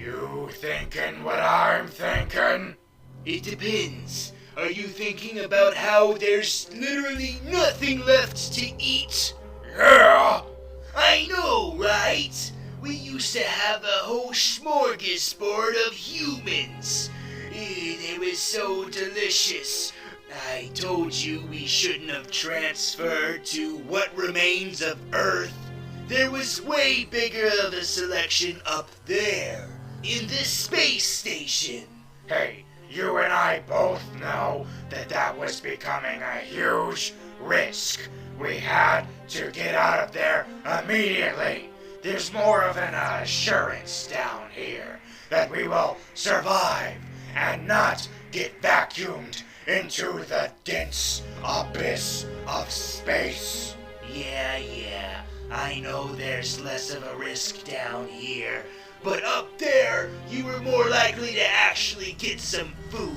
You thinking what I'm thinking? It depends. Are you thinking about how there's literally nothing left to eat? Yeah! I know, right? We used to have a whole smorgasbord of humans. They were so delicious. I told you we shouldn't have transferred to what remains of Earth. There was way bigger of a selection up there, in the space station. Hey, you and I both know that was becoming a huge risk. We had to get out of there immediately. There's more of an assurance down here that we will survive and not get vacuumed into the dense abyss of space. Yeah. I know there's less of a risk down here, but up there, you were more likely to actually get some food.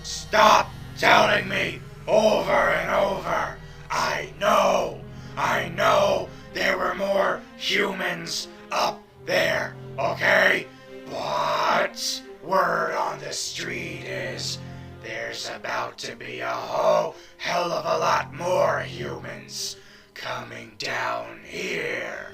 Stop telling me over and over. I know there were more humans up there, okay? But word on the street is there's about to be a whole hell of a lot more humans coming down here.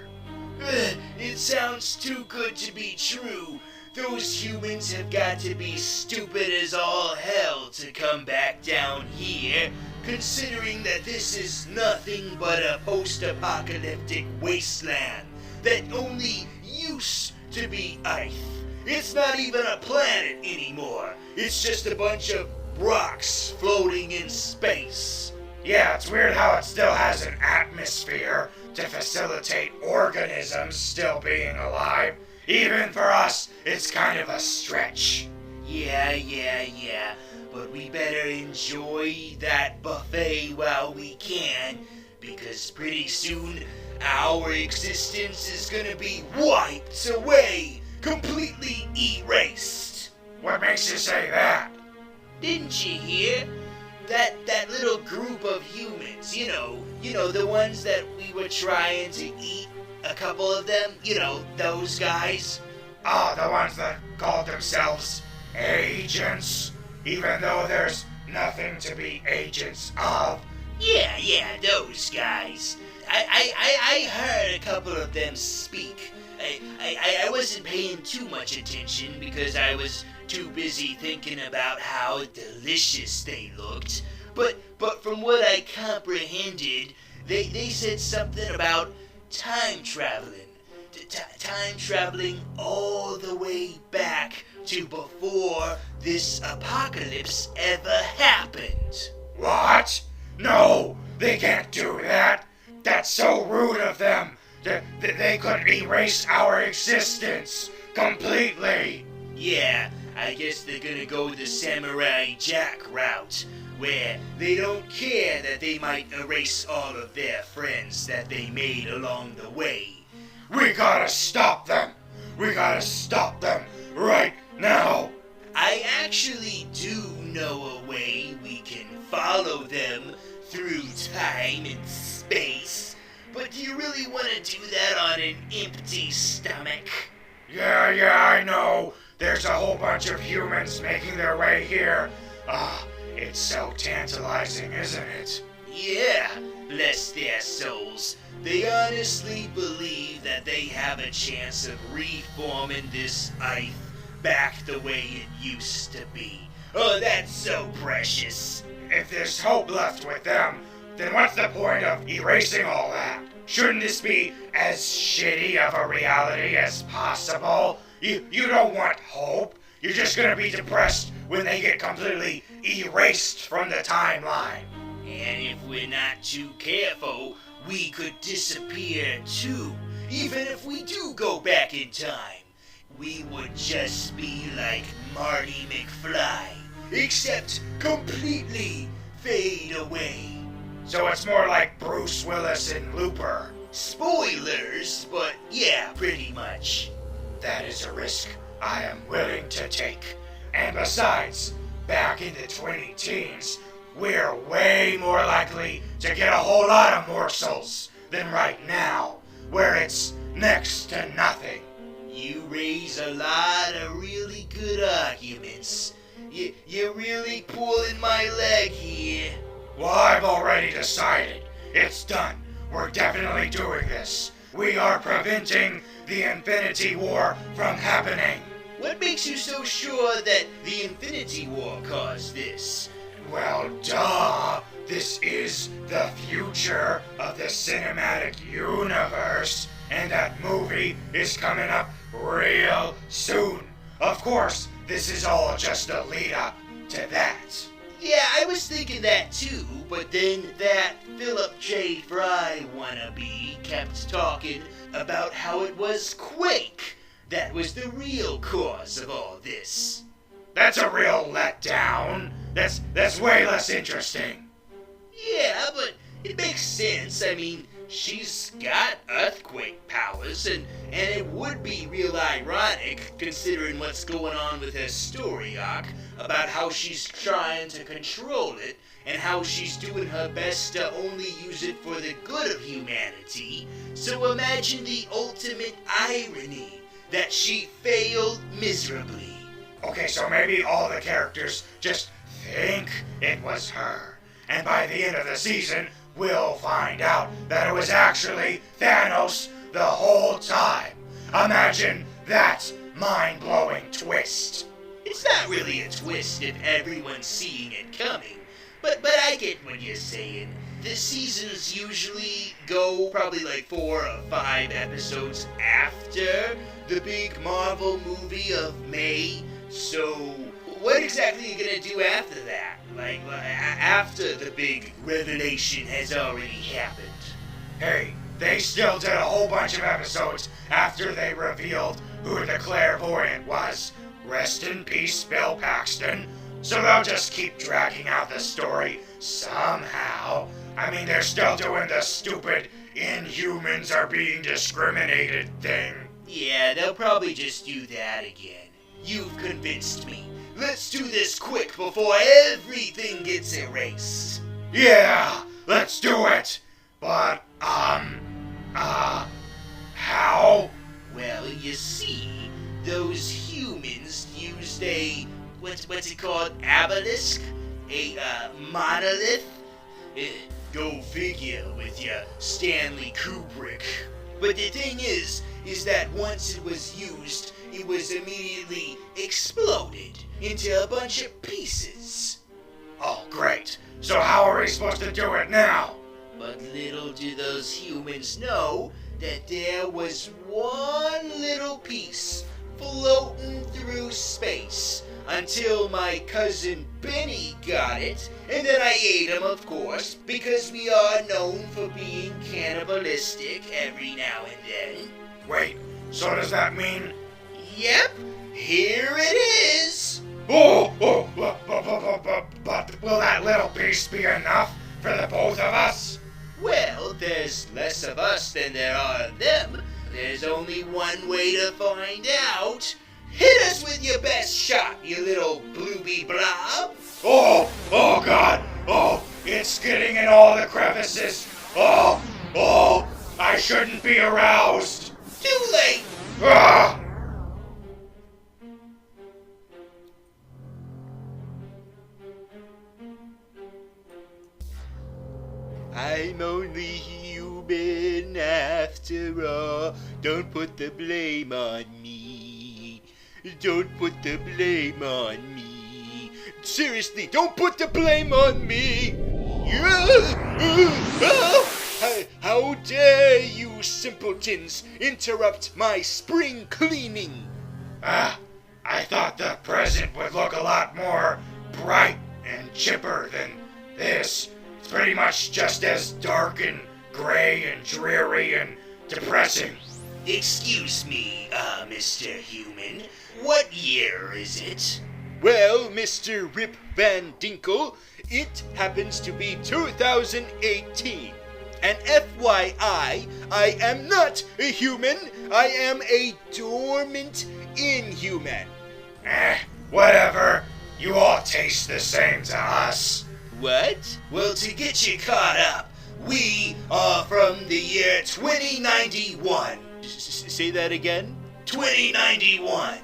It sounds too good to be true. Those humans have got to be stupid as all hell to come back down here, considering that this is nothing but a post-apocalyptic wasteland that only used to be Earth. It's not even a planet anymore. It's just a bunch of rocks floating in space. Yeah, it's weird how it still has an atmosphere to facilitate organisms still being alive. Even for us, it's kind of a stretch. Yeah. But we better enjoy that buffet while we can, because pretty soon our existence is gonna be wiped away, completely erased. What makes you say that? Didn't you hear? That little group of humans, you know, the ones that we were trying to eat, a couple of them, those guys. Oh, the ones that called themselves agents, even though there's nothing to be agents of. Yeah, those guys. I heard a couple of them speak. I wasn't paying too much attention because I was too busy thinking about how delicious they looked. But from what I comprehended, they said something about time traveling. Time traveling all the way back to before this apocalypse ever happened. What? No, they can't do that. That's so rude of them. They could erase our existence completely. Yeah, I guess they're gonna go the Samurai Jack route, where they don't care that they might erase all of their friends that they made along the way. We gotta stop them. We gotta stop them right now. I actually do know a way we can follow them through time and space, but do you really want to do that on an empty stomach? Yeah, I know. There's a whole bunch of humans making their way here. It's so tantalizing, isn't it? Yeah, bless their souls. They honestly believe that they have a chance of reforming this Earth back the way it used to be. Oh, that's so precious. If there's hope left with them, then what's the point of erasing all that? Shouldn't this be as shitty of a reality as possible? You don't want hope. You're just gonna be depressed when they get completely erased from the timeline. And if we're not too careful, we could disappear too. Even if we do go back in time, we would just be like Marty McFly, except completely fade away. So it's more like Bruce Willis in Looper. Spoilers, but yeah, pretty much. That is a risk I am willing to take. And besides, back in the 20-teens, we're way more likely to get a whole lot of morsels than right now, where it's next to nothing. You raise a lot of really good arguments. You're really pulling my leg here. Well, I've already decided. It's done. We're definitely doing this. We are preventing the Infinity War from happening. What makes you so sure that the Infinity War caused this? Well, duh. This is the future of the cinematic universe, and that movie is coming up real soon. Of course, this is all just a lead up to that. Yeah, I was thinking that too, but then that Philip J. Fry wannabe kept talking about how it was Quake that was the real cause of all this. That's a real letdown. That's way less interesting. Yeah, but it makes sense. I mean, she's got earthquake powers, and it would be real ironic, considering what's going on with her story arc, about how she's trying to control it, and how she's doing her best to only use it for the good of humanity. So imagine the ultimate irony, that she failed miserably. Okay, so maybe all the characters just think it was her. And by the end of the season, we'll find out that it was actually Thanos the whole time. Imagine that mind-blowing twist. It's not really a twist if everyone's seeing it coming, but I get what you're saying. The seasons usually go probably like 4 or 5 episodes after the big Marvel movie of May, so what exactly are you gonna do after that? Like, after the big revelation has already happened? Hey, they still did a whole bunch of episodes after they revealed who the clairvoyant was. Rest in peace, Bill Paxton. So they'll just keep dragging out the story somehow. I mean, they're still doing the stupid Inhumans are being discriminated thing. Yeah, they'll probably just do that again. You've convinced me. Let's do this quick before everything gets erased. Yeah, let's do it. But, how? Well, you see, those humans used a, what's it called, obelisk? A, monolith? Go figure with your Stanley Kubrick. But the thing is that once it was used, it was immediately exploded into a bunch of pieces. Oh, great. So how are we supposed to do it now? But little do those humans know that there was one little piece floating through space until my cousin Benny got it, and then I ate him, of course, because we are known for being cannibalistic every now and then. Wait, so does that mean... Yep, here it is. But will that little piece be enough for the both of us? Well, there's less of us than there are of them. There's only one way to find out. Hit us with your best shot, you little blooby blob. Oh God. Oh, it's getting in all the crevices. Oh, I shouldn't be aroused. Too late. Ah! I'm only human after all. Don't put the blame on me. Don't put the blame on me. Seriously, don't put the blame on me. How dare you simpletons interrupt my spring cleaning? I thought the present would look a lot more bright and chipper than this. It's pretty much just as dark and gray and dreary and depressing. Excuse me, Mr. Human. What year is it? Well, Mr. Rip Van Dinkle, it happens to be 2018. And FYI, I am not a human. I am a dormant inhuman. Whatever. You all taste the same to us. What? Well, to get you caught up, we are from the year 2091. Say that again? 2091.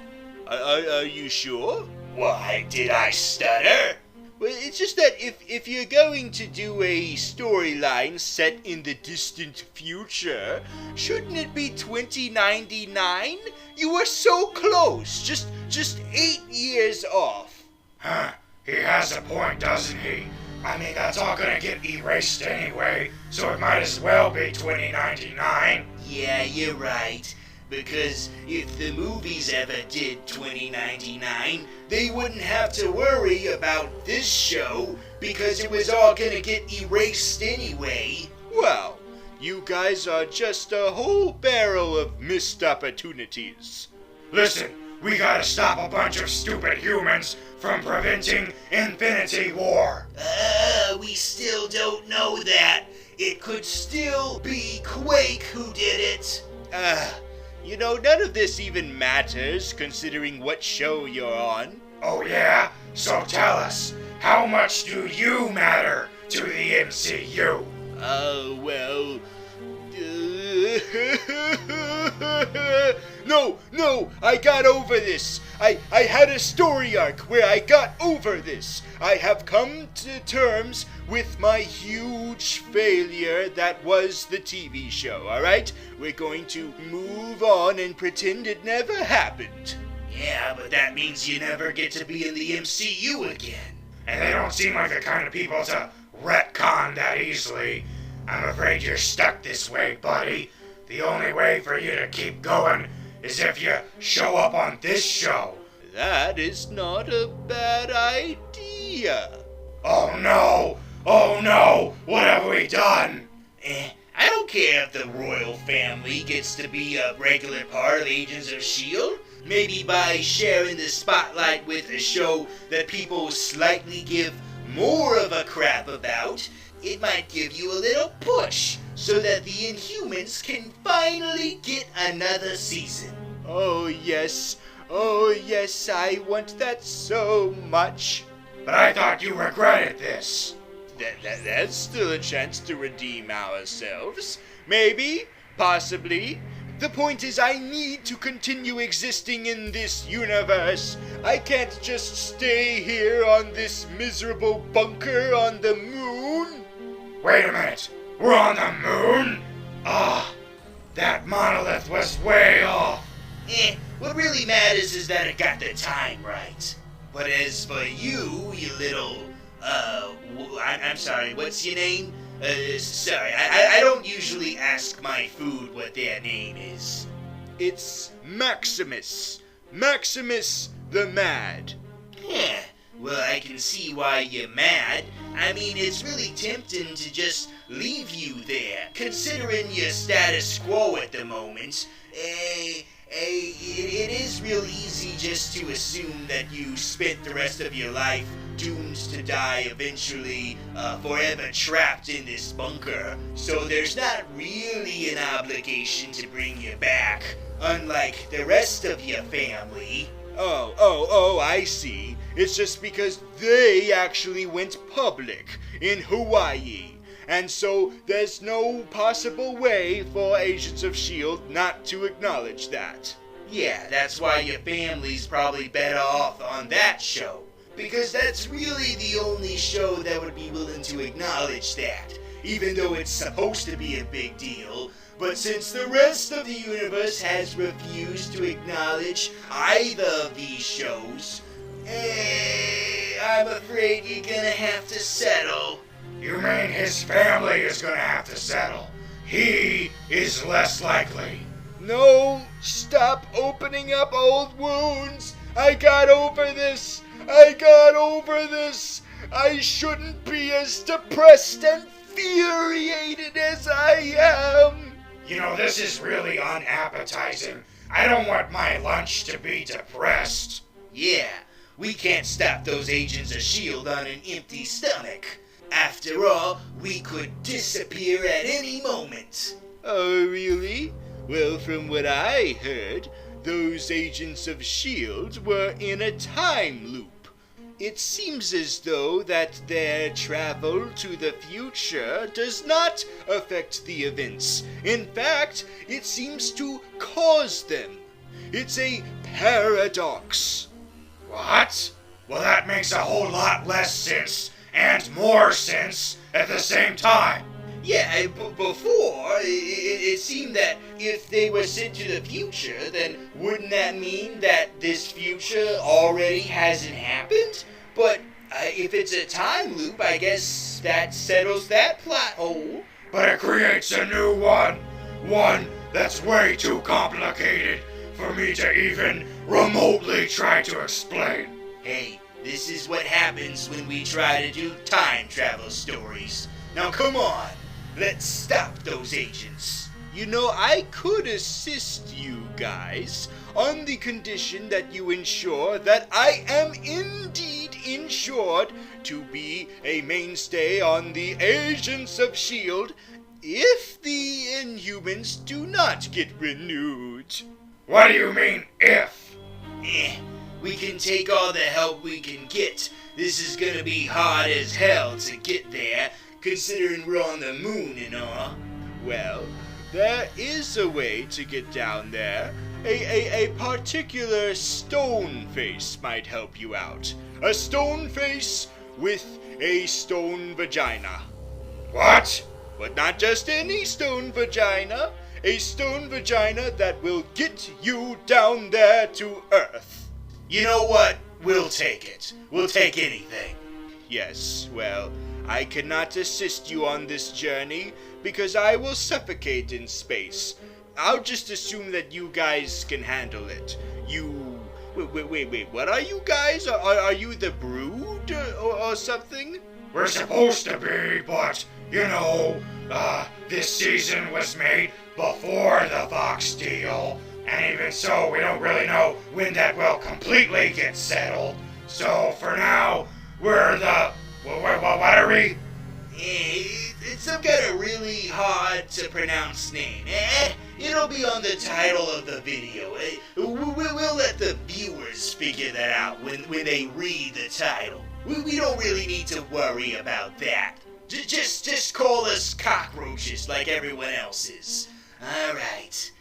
Are you sure? Why, did I stutter? Well, it's just that if you're going to do a storyline set in the distant future, shouldn't it be 2099? You were so close, just 8 years off. Huh, he has a point, doesn't he? I mean, that's all gonna get erased anyway, so it might as well be 2099. Yeah, you're right. Because if the movies ever did 2099, they wouldn't have to worry about this show because it was all gonna get erased anyway. Well, you guys are just a whole barrel of missed opportunities. Listen, we gotta stop a bunch of stupid humans from preventing Infinity War. We still don't know that. It could still be Quake who did it. You know, none of this even matters, considering what show you're on. Oh yeah? So tell us, how much do you matter to the MCU? Well... No, I got over this. I had a story arc where I got over this. I have come to terms with my huge failure that was the TV show, alright? We're going to move on and pretend it never happened. Yeah, but that means you never get to be in the MCU again. And they don't seem like the kind of people to retcon that easily. I'm afraid you're stuck this way, buddy. The only way for you to keep going is if you show up on this show. That is not a bad idea. Oh no! Oh no! What have we done? I don't care if the royal family gets to be a regular part of Agents of S.H.I.E.L.D. Maybe by sharing the spotlight with a show that people slightly give more of a crap about, it might give you a little push so that the Inhumans can finally get another season. Oh yes, I want that so much. But I thought you regretted this. That's still a chance to redeem ourselves. Maybe, possibly. The point is I need to continue existing in this universe. I can't just stay here on this miserable bunker on the moon. Wait a minute. We're on the moon? That monolith was way off. What really matters is that it got the time right. But as for you, you little, I'm sorry, what's your name? Sorry, I don't usually ask my food what their name is. It's Maximus the Mad. Well, I can see why you're mad. I mean, it's really tempting to just leave you there, considering your status quo at the moment. It is real easy just to assume that you spent the rest of your life doomed to die eventually, forever trapped in this bunker. So there's not really an obligation to bring you back, unlike the rest of your family. Oh, I see. It's just because they actually went public in Hawaii. And so there's no possible way for Agents of S.H.I.E.L.D. not to acknowledge that. Yeah, that's why your family's probably better off on that show. Because that's really the only show that would be willing to acknowledge that, even though it's supposed to be a big deal. But since the rest of the universe has refused to acknowledge either of these shows, I'm afraid you're gonna have to settle. You mean his family is gonna have to settle? He is less likely. No, stop opening up old wounds. I got over this. I shouldn't be as depressed and infuriated as I am. You know, this is really unappetizing. I don't want my lunch to be depressed. Yeah, we can't stop those Agents of S.H.I.E.L.D. on an empty stomach. After all, we could disappear at any moment. Oh, really? Well, from what I heard, those Agents of S.H.I.E.L.D. were in a time loop. It seems as though that their travel to the future does not affect the events. In fact, it seems to cause them. It's a paradox. What? Well, that makes a whole lot less sense and more sense at the same time. Yeah, before, it seemed that if they were sent to the future, then wouldn't that mean that this future already hasn't happened? But if it's a time loop, I guess that settles that plot hole. But it creates a new one. One that's way too complicated for me to even remotely try to explain. Hey, this is what happens when we try to do time travel stories. Now come on, let's stop those agents. You know, I could assist you guys on the condition that you ensure that I am indeed insured to be a mainstay on the Agents of S.H.I.E.L.D. if the Inhumans do not get renewed. What do you mean, if? We can take all the help we can get. This is gonna be hard as hell to get there, considering we're on the moon and all. Well, there is a way to get down there. A particular stone face might help you out. A stone face with a stone vagina. What? But not just any stone vagina. A stone vagina that will get you down there to Earth. You know what? We'll take it. We'll take anything. Yes, well, I cannot assist you on this journey because I will suffocate in space. I'll just assume that you guys can handle it. Wait, what are you guys? Are you the Brood or something? We're supposed to be, but, you know, this season was made before the Vox deal, and even so, we don't really know when that will completely get settled. So, for now, we're the... what are we? It's some kind of really hard to pronounce name. It'll be on the title of the video. We'll let the viewers figure that out when they read the title. We don't really need to worry about that. Just call us cockroaches like everyone else is. Alright.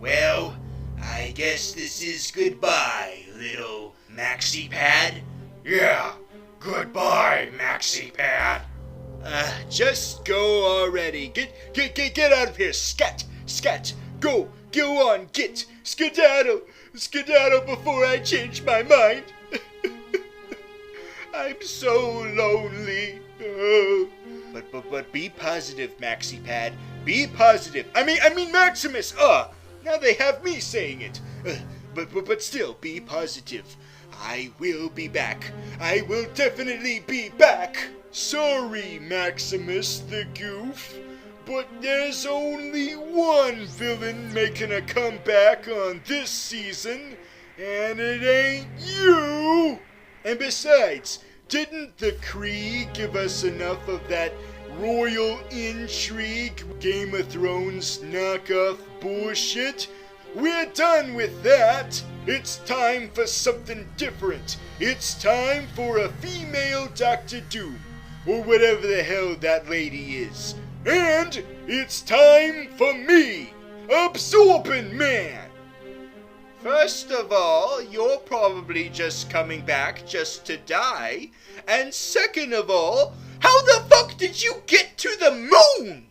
Well, I guess this is goodbye, little Maxi Pad. Yeah, goodbye, Maxi Pad. Just go already. Get out of here, scat. Go on, get. Skedaddle before I change my mind. I'm so lonely. But be positive, Maxi Pad. Be positive. I mean Maximus. Now they have me saying it. But still, be positive. I will be back. I will definitely be back. Sorry, Maximus the Goof, but there's only one villain making a comeback on this season, and it ain't you! And besides, didn't the Kree give us enough of that royal intrigue, Game of Thrones knockoff bullshit? We're done with that! It's time for something different. It's time for a female Doctor Doom, or whatever the hell that lady is. And it's time for me, Absorbing Man! First of all, you're probably just coming back just to die. And second of all, how the fuck did you get to the moon?